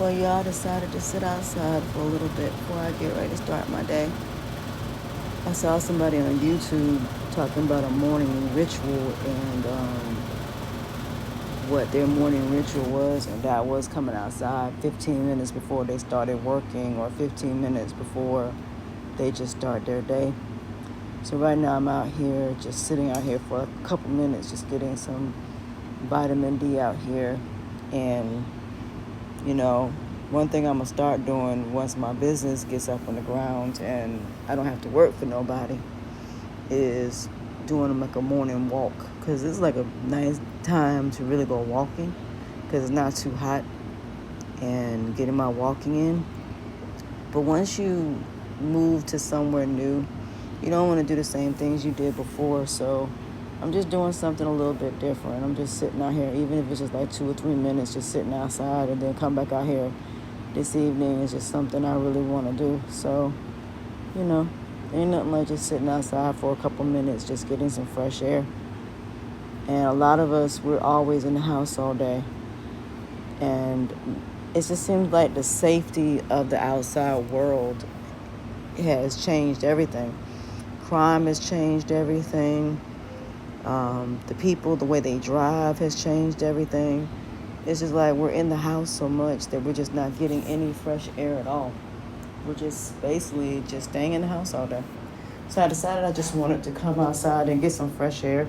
Well, y'all decided to sit outside for a little bit before I get ready to start my day. I saw somebody on YouTube talking about a morning ritual and what their morning ritual was, and that was coming outside 15 minutes before they started working or 15 minutes before they just start their day. So right now I'm out here, just sitting out here for a couple minutes, just getting some vitamin D out here. And, you know, one thing I'm going to start doing once my business gets up on the ground and I don't have to work for nobody is doing like a morning walk, because it's like a nice time to really go walking because it's not too hot, and getting my walking in. But once you move to somewhere new, you don't want to do the same things you did before. So I'm just doing something a little bit different. I'm just sitting out here, even if it's just like 2 or 3 minutes, just sitting outside, and then come back out here this evening is just something I really want to do. So, you know, ain't nothing like just sitting outside for a couple minutes, just getting some fresh air. And a lot of us, we're always in the house all day. And it just seems like the safety of the outside world has changed everything. Crime has changed everything. The people, the way they drive has changed everything. It's just like we're in the house so much that we're just not getting any fresh air at all. We're just basically just staying in the house all day. So I decided I just wanted to come outside and get some fresh air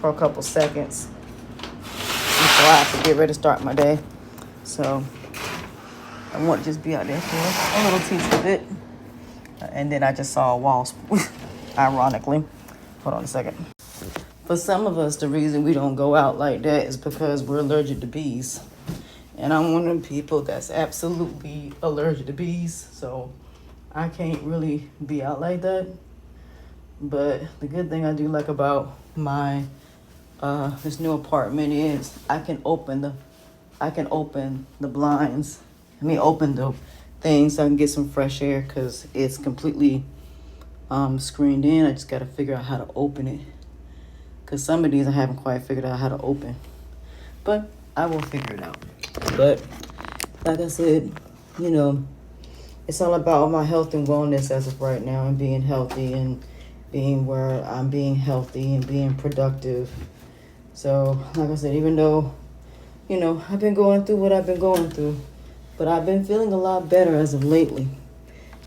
for a couple seconds before I have to get ready to start my day. So I want to just be out there for a little teensy bit. And then I just saw a wasp, ironically. Hold on a second. For some of us, the reason we don't go out like that is because we're allergic to bees. And I'm one of the people that's absolutely allergic to bees. So I can't really be out like that. But the good thing I do like about my this new apartment is I can open the blinds. Open the things so I can get some fresh air, because it's completely screened in. I just got to figure out how to open it, because some of these I haven't quite figured out how to open. But I will figure it out. But like I said, it's all about my health and wellness as of right now, and being healthy and being where I'm being healthy and being productive. So, like I said, even though, I've been going through what I've been going through, but I've been feeling a lot better as of lately.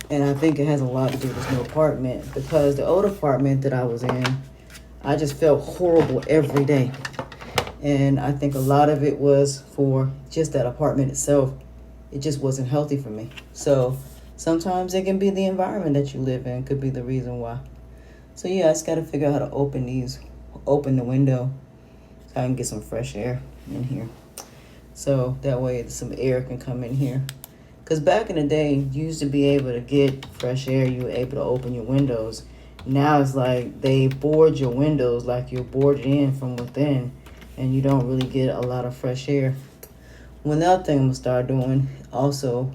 And I think it has a lot to do with this new apartment, because the old apartment that I was in, I just felt horrible every day. And I think a lot of it was for just that apartment itself. It just wasn't healthy for me. So sometimes it can be the environment that you live in could be the reason why. So yeah, I just got to figure out how to open the window so I can get some fresh air in here. So that way some air can come in here. Because back in the day, you used to be able to get fresh air. You were able to open your windows. Now it's like they board your windows like you're boarded in from within, and you don't really get a lot of fresh air. One other thing I'm going to start doing also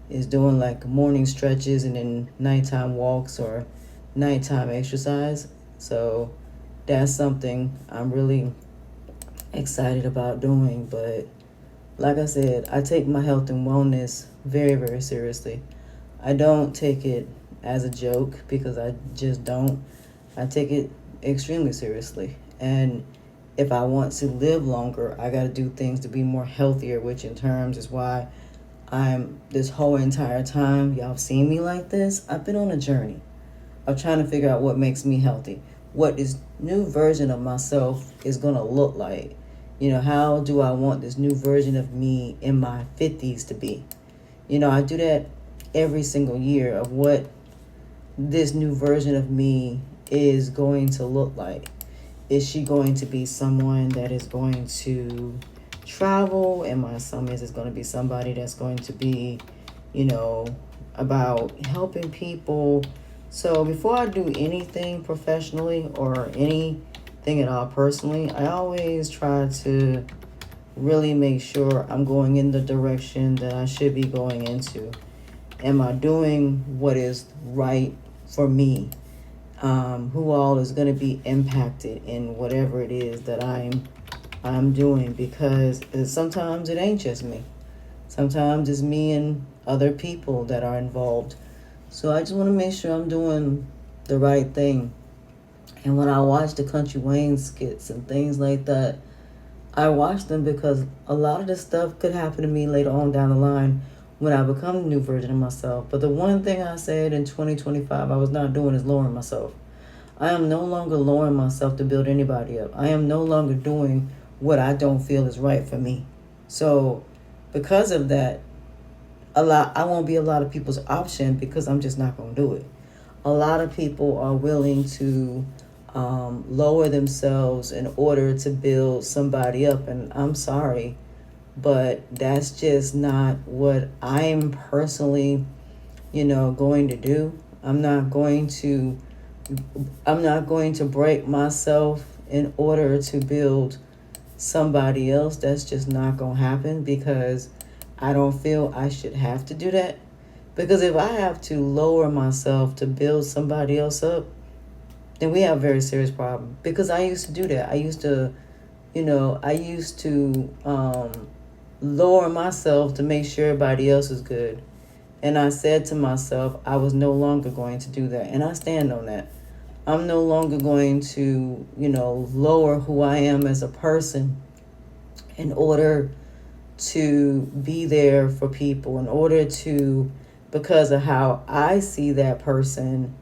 is doing like morning stretches and then nighttime walks or nighttime exercise. So that's something I'm really excited about doing. But like I said, I take my health and wellness very, very seriously. I don't take it as a joke, because I just don't. I take it extremely seriously. And if I want to live longer, I got to do things to be more healthier, which in terms is why this whole entire time y'all have seen me like this, I've been on a journey of trying to figure out what makes me healthy, what this new version of myself is going to look like. How do I want this new version of me in my 50s to be? I do that every single year of what this new version of me is going to look like. Is she going to be someone that is going to travel? And my assumption is it's going to be somebody that's going to be, about helping people. So before I do anything professionally or anything at all personally, I always try to really make sure I'm going in the direction that I should be going into. Am I doing what is right for me? Who all is going to be impacted in whatever it is that I'm doing, because sometimes it ain't just me. Sometimes it's me and other people that are involved. So I just want to make sure I'm doing the right thing. And when I watch the Country Wayne skits and things like that, I watch them because a lot of this stuff could happen to me later on down the line when I become the new version of myself. But the one thing I said in 2025 I was not doing is lowering myself. I am no longer lowering myself to build anybody up. I am no longer doing what I don't feel is right for me. So because of that, I won't be a lot of people's option because I'm just not going to do it. A lot of people are willing to lower themselves in order to build somebody up, and I'm sorry, but that's just not what I'm personally, going to do. I'm not going to break myself in order to build somebody else. That's just not going to happen because I don't feel I should have to do that. Because if I have to lower myself to build somebody else up, then we have a very serious problem. Because I used to do that. I used to lower myself to make sure everybody else is good. And I said to myself, I was no longer going to do that. And I stand on that. I'm no longer going to, lower who I am as a person in order to be there for people, in order to, because of how I see that person,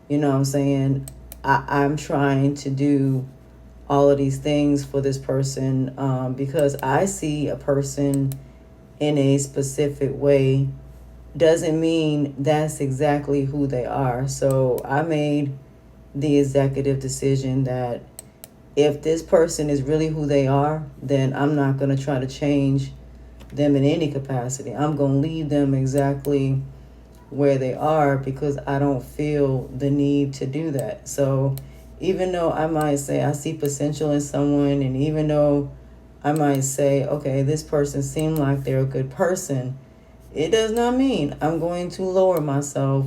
you know what I'm saying? I'm trying to do all of these things for this person because I see a person in a specific way doesn't mean that's exactly who they are. So I made the executive decision that if this person is really who they are, then I'm not going to try to change them in any capacity. I'm going to leave them exactly where they are because I don't feel the need to do that. So even though I might say I see potential in someone, and even though I might say, okay, this person seems like they're a good person, it does not mean I'm going to lower myself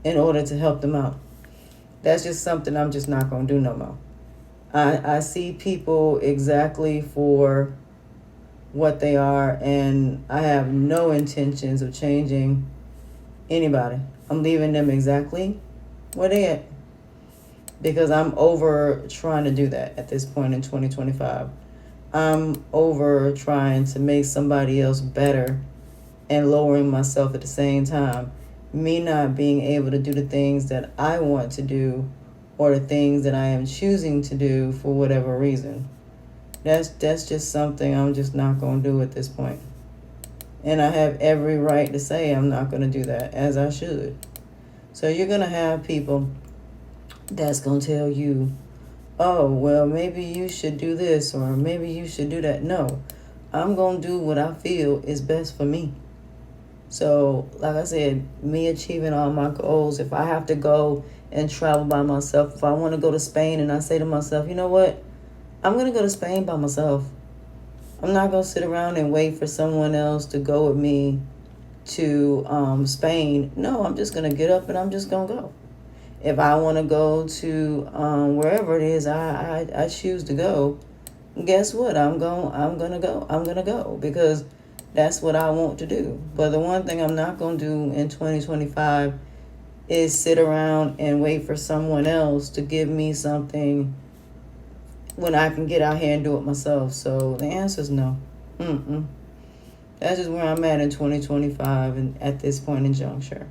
in order to help them out. That's just something I'm just not going to do no more. I see people exactly for what they are, and I have no intentions of changing anybody. I'm leaving them exactly where they at because I'm over trying to do that at this point in 2025. I'm over trying to make somebody else better and lowering myself at the same time. Me not being able to do the things that I want to do or the things that I am choosing to do for whatever reason. That's just something I'm just not going to do at this point. And I have every right to say I'm not going to do that, as I should. So you're going to have people that's going to tell you, oh, well, maybe you should do this or maybe you should do that. No, I'm going to do what I feel is best for me. So, like I said, me achieving all my goals, if I have to go and travel by myself, if I want to go to Spain and I say to myself, you know what, I'm going to go to Spain by myself. I'm not going to sit around and wait for someone else to go with me to Spain. No, I'm just going to get up and I'm just going to go. If I want to go to wherever it is I choose to go, guess what? I'm going to go because that's what I want to do. But the one thing I'm not going to do in 2025 is sit around and wait for someone else to give me something when I can get out here and do it myself. So the answer is no. That's just where I'm at in 2025 and at this point in juncture.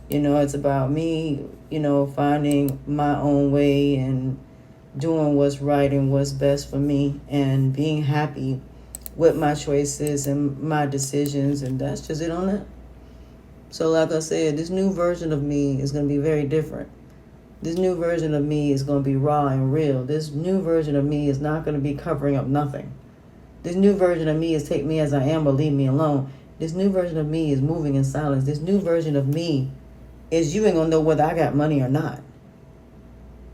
It's about me, finding my own way and doing what's right and what's best for me and being happy with my choices and my decisions, and that's just it on that. So like I said, this new version of me is going to be very different. This new version of me is going to be raw and real. This new version of me is not going to be covering up nothing. This new version of me is take me as I am or leave me alone. This new version of me is moving in silence. This new version of me is you ain't going to know whether I got money or not.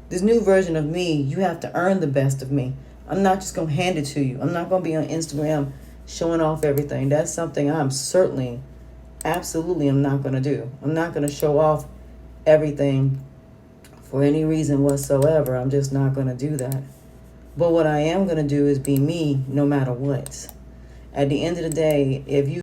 This new version of me, you have to earn the best of me. I'm not just going to hand it to you. I'm not going to be on Instagram showing off everything. That's something I'm absolutely, I'm not going to do. I'm not going to show off everything for any reason whatsoever. I'm just not going to do that. But what I am going to do is be me no matter what. At the end of the day, if you